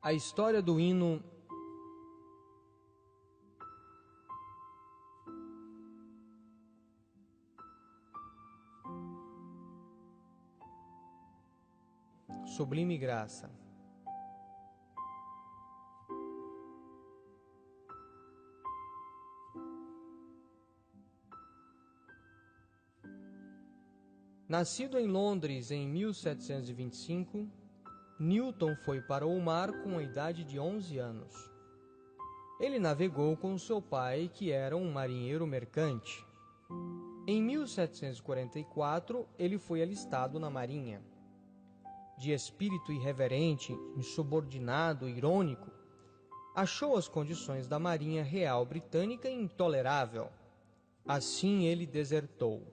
A história do hino Sublime Graça. Nascido em Londres em 1725, Newton foi para o mar com a idade de 11 anos. Ele navegou com seu pai, que era um marinheiro mercante. Em 1744, ele foi alistado na Marinha. De espírito irreverente, insubordinado e irônico, achou as condições da Marinha Real Britânica intolerável. Assim ele desertou.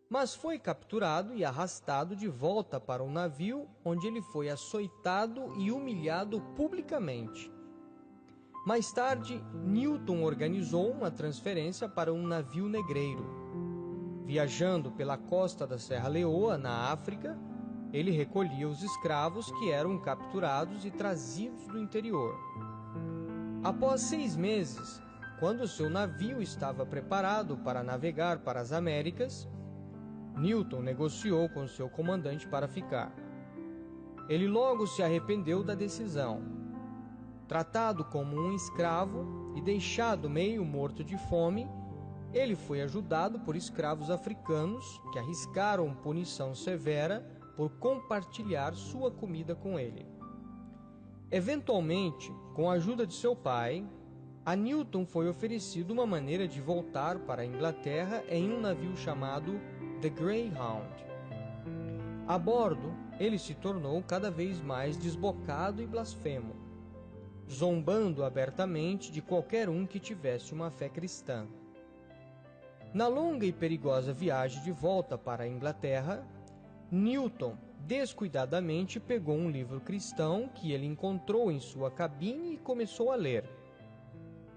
Mas foi capturado e arrastado de volta para o navio, onde ele foi açoitado e humilhado publicamente. Mais tarde, Newton organizou uma transferência para um navio negreiro. Viajando pela costa da Serra Leoa, na África, ele recolhia os escravos que eram capturados e trazidos do interior. Após 6 meses, quando seu navio estava preparado para navegar para as Américas, Newton negociou com seu comandante para ficar. Ele logo se arrependeu da decisão. Tratado como um escravo e deixado meio morto de fome, ele foi ajudado por escravos africanos que arriscaram punição severa por compartilhar sua comida com ele. Eventualmente, com a ajuda de seu pai, a Newton foi oferecido uma maneira de voltar para a Inglaterra em um navio chamado The Greyhound. A bordo, ele se tornou cada vez mais desbocado e blasfemo, zombando abertamente de qualquer um que tivesse uma fé cristã. Na longa e perigosa viagem de volta para a Inglaterra, Newton descuidadamente pegou um livro cristão que ele encontrou em sua cabine e começou a ler.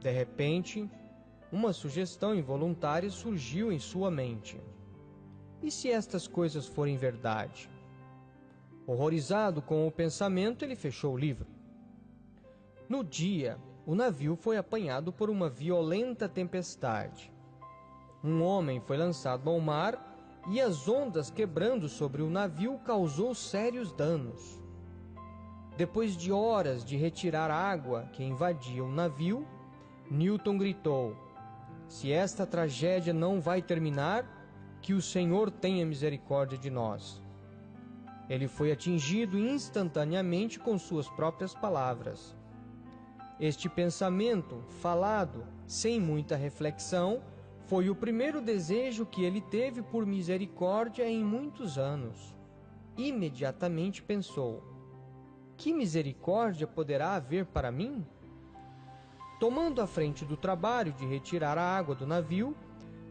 De repente, uma sugestão involuntária surgiu em sua mente. E se estas coisas forem verdade? Horrorizado com o pensamento, ele fechou o livro. No dia, o navio foi apanhado por uma violenta tempestade. Um homem foi lançado ao mar e as ondas quebrando sobre o navio causou sérios danos. Depois de horas de retirar água que invadia o navio, Newton gritou: "Se esta tragédia não vai terminar, que o Senhor tenha misericórdia de nós." Ele foi atingido instantaneamente com suas próprias palavras. Este pensamento, falado sem muita reflexão, foi o primeiro desejo que ele teve por misericórdia em muitos anos. Imediatamente pensou: que misericórdia poderá haver para mim? Tomando a frente do trabalho de retirar a água do navio,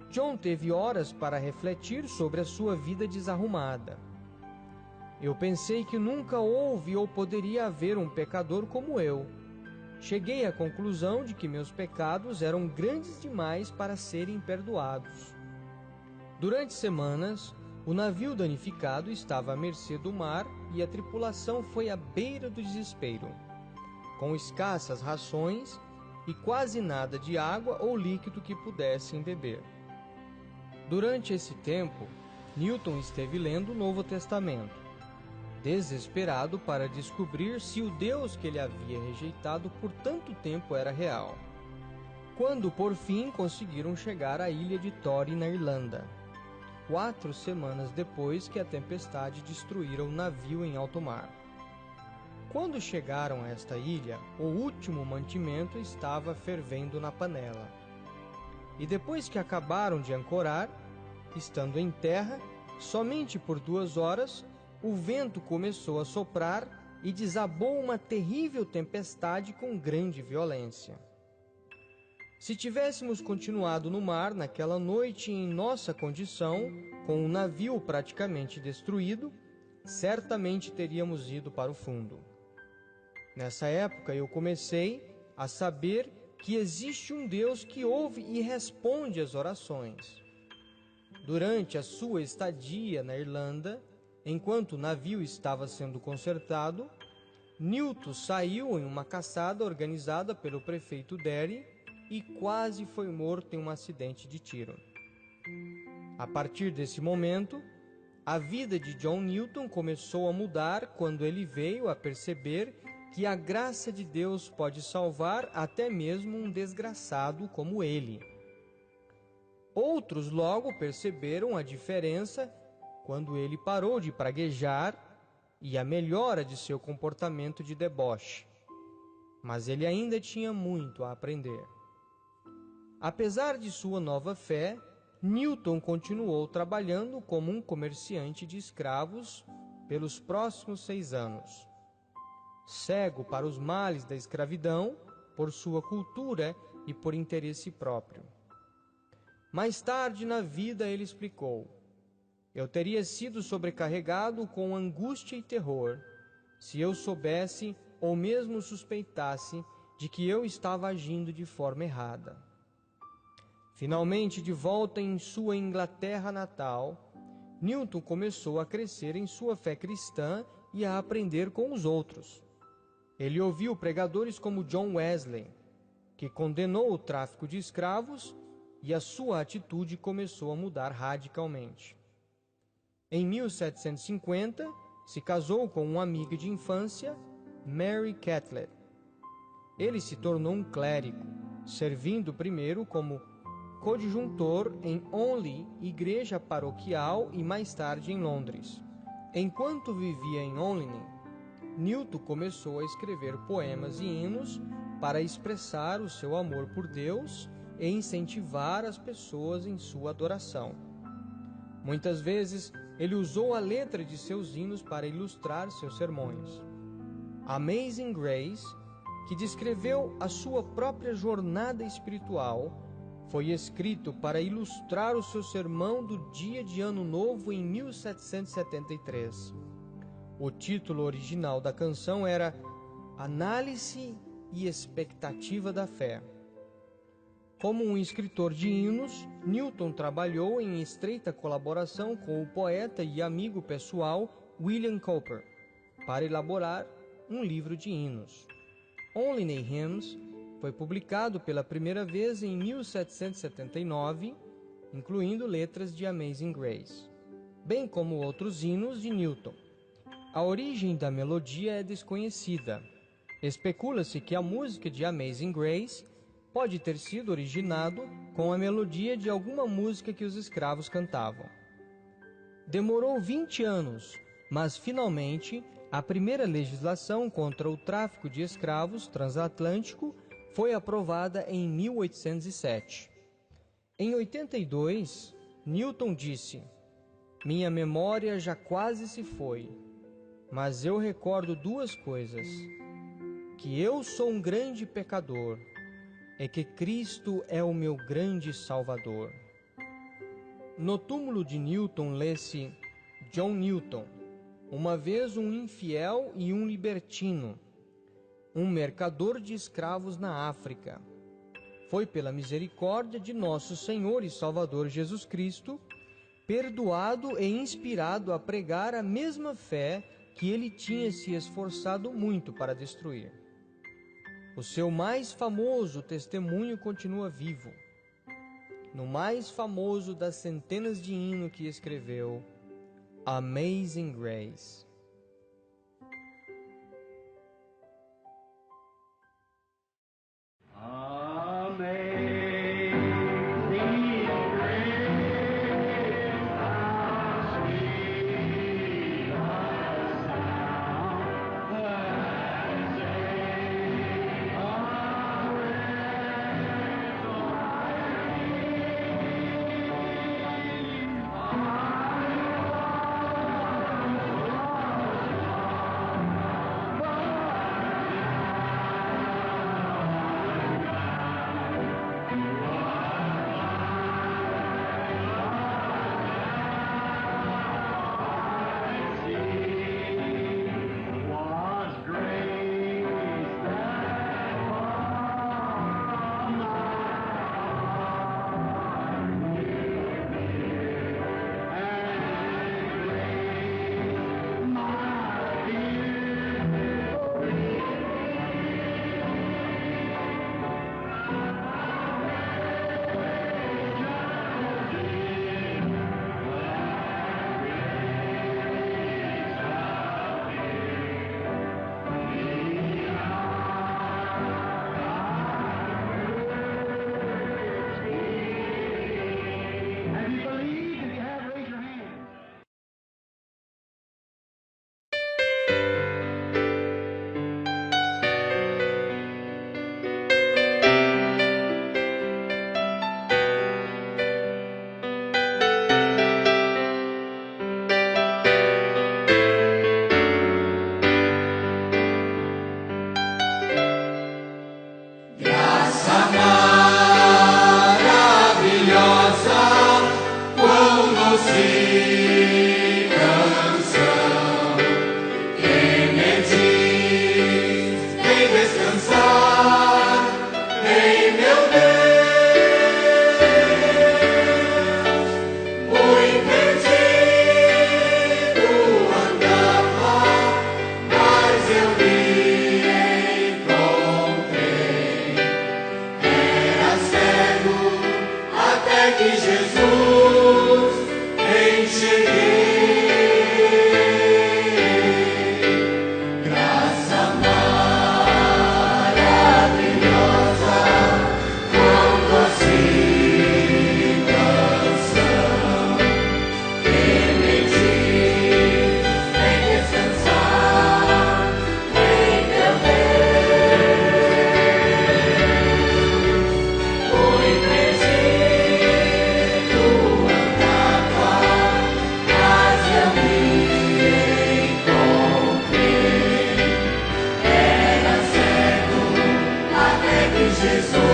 John teve horas para refletir sobre a sua vida desarrumada. Eu pensei que nunca houve ou poderia haver um pecador como eu. Cheguei à conclusão de que meus pecados eram grandes demais para serem perdoados. Durante semanas, o navio danificado estava à mercê do mar e a tripulação foi à beira do desespero, com escassas rações e quase nada de água ou líquido que pudessem beber. Durante esse tempo, Newton esteve lendo o Novo Testamento, desesperado para descobrir se o Deus que ele havia rejeitado por tanto tempo era real. Quando por fim conseguiram chegar à ilha de Tory, na Irlanda, 4 semanas depois que a tempestade destruíra o navio em alto mar. Quando chegaram a esta ilha, o último mantimento estava fervendo na panela. E depois que acabaram de ancorar, estando em terra, somente por 2 horas, o vento começou a soprar e desabou uma terrível tempestade com grande violência. Se tivéssemos continuado no mar naquela noite em nossa condição, com o navio praticamente destruído, certamente teríamos ido para o fundo. Nessa época eu comecei a saber que existe um Deus que ouve e responde às orações. Durante a sua estadia na Irlanda, enquanto o navio estava sendo consertado, Newton saiu em uma caçada organizada pelo prefeito Derry e quase foi morto em um acidente de tiro. A partir desse momento, a vida de John Newton começou a mudar quando ele veio a perceber que a graça de Deus pode salvar até mesmo um desgraçado como ele. Outros logo perceberam a diferença quando ele parou de praguejar e a melhora de seu comportamento de deboche. Mas ele ainda tinha muito a aprender. Apesar de sua nova fé, Newton continuou trabalhando como um comerciante de escravos pelos próximos 6 anos. Cego para os males da escravidão, por sua cultura e por interesse próprio. Mais tarde na vida ele explicou: eu teria sido sobrecarregado com angústia e terror se eu soubesse ou mesmo suspeitasse de que eu estava agindo de forma errada. Finalmente, de volta em sua Inglaterra natal, Newton começou a crescer em sua fé cristã e a aprender com os outros. Ele ouviu pregadores como John Wesley, que condenou o tráfico de escravos, e a sua atitude começou a mudar radicalmente. Em 1750, se casou com uma amiga de infância, Mary Catlett. Ele se tornou um clérigo, servindo primeiro como coadjuntor em Onley, igreja paroquial, e mais tarde em Londres. Enquanto vivia em Onley, Newton começou a escrever poemas e hinos para expressar o seu amor por Deus e incentivar as pessoas em sua adoração. Muitas vezes, ele usou a letra de seus hinos para ilustrar seus sermões. Amazing Grace, que descreveu a sua própria jornada espiritual, foi escrito para ilustrar o seu sermão do dia de Ano Novo em 1773. O título original da canção era Análise e Expectativa da Fé. Como um escritor de hinos, Newton trabalhou em estreita colaboração com o poeta e amigo pessoal William Cowper para elaborar um livro de hinos. Only Hymns foi publicado pela primeira vez em 1779, incluindo letras de Amazing Grace, bem como outros hinos de Newton. A origem da melodia é desconhecida. Especula-se que a música de Amazing Grace pode ter sido originado com a melodia de alguma música que os escravos cantavam. Demorou 20 anos, mas finalmente a primeira legislação contra o tráfico de escravos transatlântico foi aprovada em 1807. Em 82, Newton disse: minha memória já quase se foi, mas eu recordo 2 coisas: que eu sou um grande pecador e que Cristo é o meu grande Salvador. No túmulo de Newton lê-se: John Newton, uma vez um infiel e um libertino, um mercador de escravos na África. Foi pela misericórdia de nosso Senhor e Salvador Jesus Cristo, perdoado e inspirado a pregar a mesma fé que ele tinha se esforçado muito para destruir. O seu mais famoso testemunho continua vivo. No mais famoso das centenas de hinos que escreveu, Amazing Grace. Jesus.